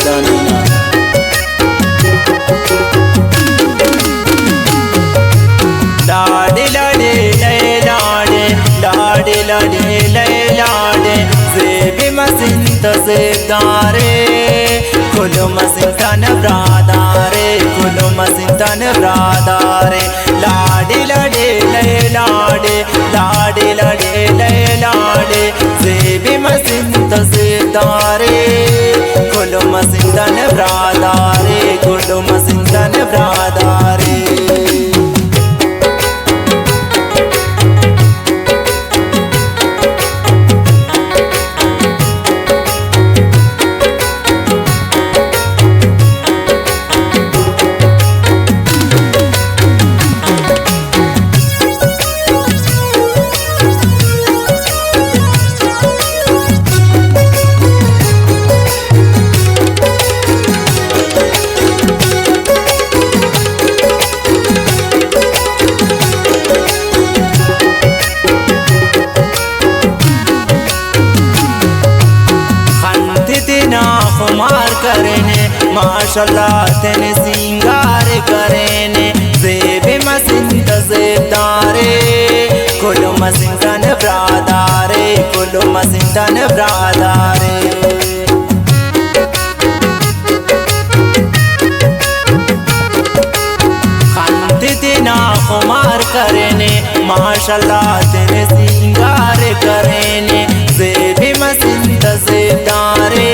दानिना लाडे लाडे लय लाडे लाडे लाडे लय लाडे जेबी मसिंत जेबदारे कुलु मसिंतन ब्रादारे कुलु मसिंतन ब्रादारे लाडे लाडे लय लाडे लाडे लाडे लय लाडे जेबी मसिंत जेबदारे कुलु मसिंतन ब्रादारे कुलु मसिंतन ब्रादारे खुमार करेने माशाल्लाह तेने सिंगार करेने जेबे मसिंत जेबदारे कुलु मसिंतन ब्रादारे कुलु मसिंतन ब्रादारे खंते तेना खुमार करेने माशाल्लाह तेने सिंगार करेने जेबे मसिंत जेबदारे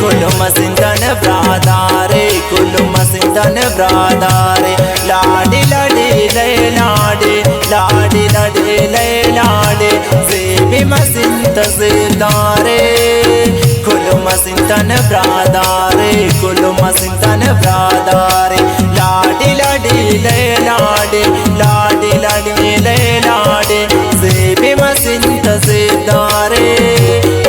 कुलु मसिंतन ब्रादारे कुलु मसिंतन ब्रादारे लाडे लाडे लय लाडे लाडे लाडे लय लाडे जेबी मसिंत जेबदारे कुलु मसिंतन ब्रादारे कुलु मसिंतन ब्रादारे लाडे लाडे लय लाडे लाडे लाडे लय लाडे जेबी मसिंत जेबदारे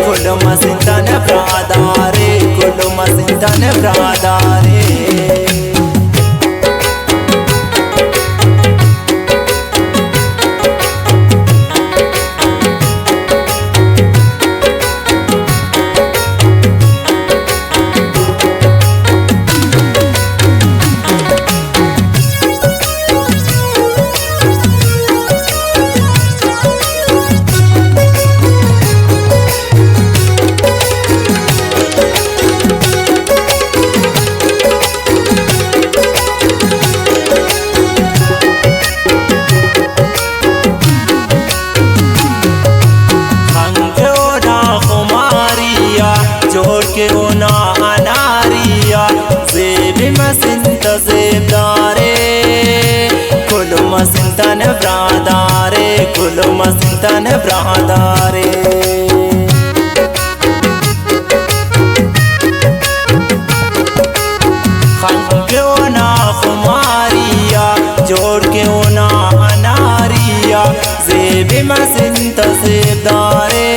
कुलु मसिंतन ब्रादारे कुलु मसिंतन ब्रादारे जोड़ के ओना अनारिया जेबी मसिंत जेबदारे कुलु मसिंतन ब्रादारे कुलु मसिंतन ब्रादारे खंके ओना खुमारिया जोड़ के ओना अनारिया जेबी मसिंत जेबदारे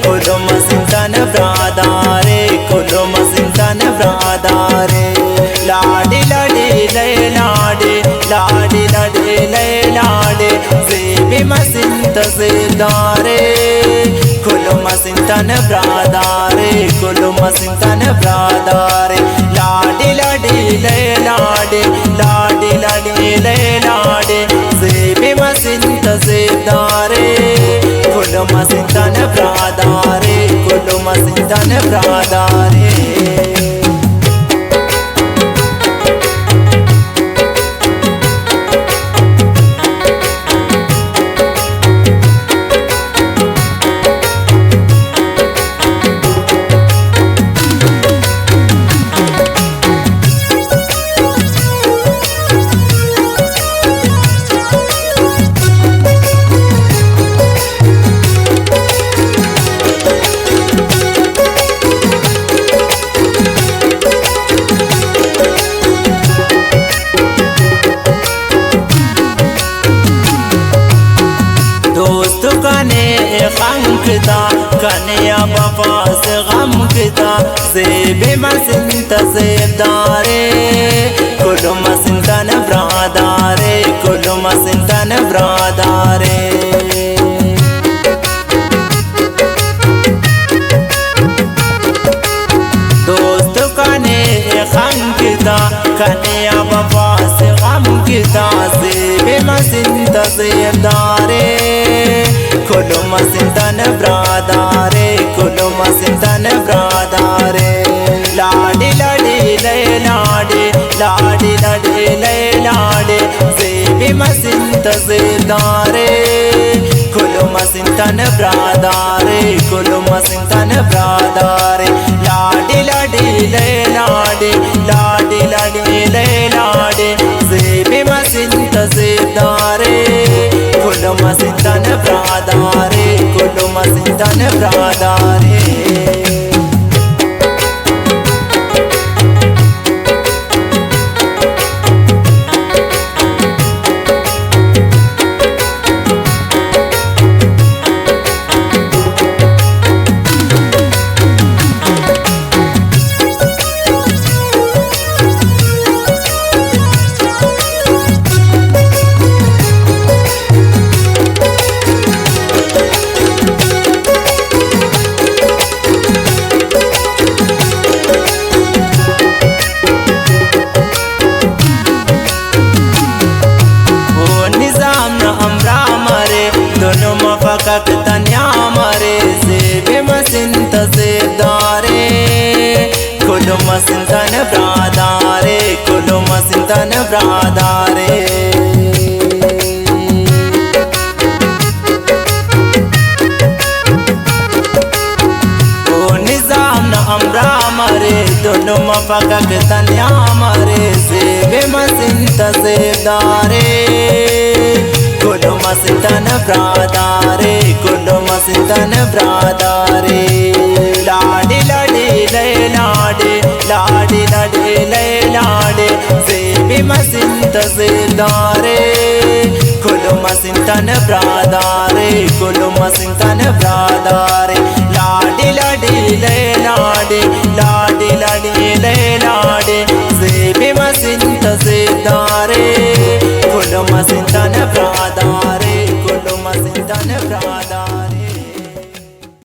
कुलु मसिंतन ब्रादारे कुलु मसिंतन ब्रादारे लाडे लाडे लय लाडे लाडे लाडे लय लाडे जेबी मसिंत जेबदारे कुलु मसिंतन ब्रादारे कुलु मसिंतन ब्रादारे लाडे लाडे लय लाडे लाडे लाडे लय लाडे जेबी मसिंत जेबदारे कुलु मसिंतन ब्रादारे कुलु मसिंतन ब्रादारे खंकता कन्या बपा से गम किता जेबे मसिंत जेबदारे कुलु मसिंतन ब्रादारे कुलु मसिंतन ब्रादारे दोस्त किता कन्या बाबा से गम किता से मसिंता सेबदारे कुलो मसिंतन ब्रादारे कुलो मसिंतन ब्रादारे लाडी लाडी ले लाडी लाडी लाडी ले लाडी से मसिंता सेबदारे कुलो मसिंतन ब्रादारे कुलो मसिंतन ब्रादारे लाडी लाडी ले लाडी लाडी लाडी ले लाडी से मसिंता सेबदारे कुलो मसिंतन ब्रादारे कुलो मसिंतन ब्रादारे फकत तन्या मरे से मसिंत सेबदारे कुलो मसिंतन ब्रादारे कुलो मसिंतन ब्रादारे ओ निजाम न हमरा मरे दोनों मफकत तन्या मरे से मसिंत सेबदारे कुलो मसिंतन ब्रादारे कुलो मसिंतन ब्रादारे लाडी लाडी ले लाडी लाडी लाडी ले लाडी से मसिंत सेबदारे कुलो मसिंतन ब्रादारे कुलो मसिंतन ब्रादारे लाडी लाडी ले लाडी लाडी लाडी ले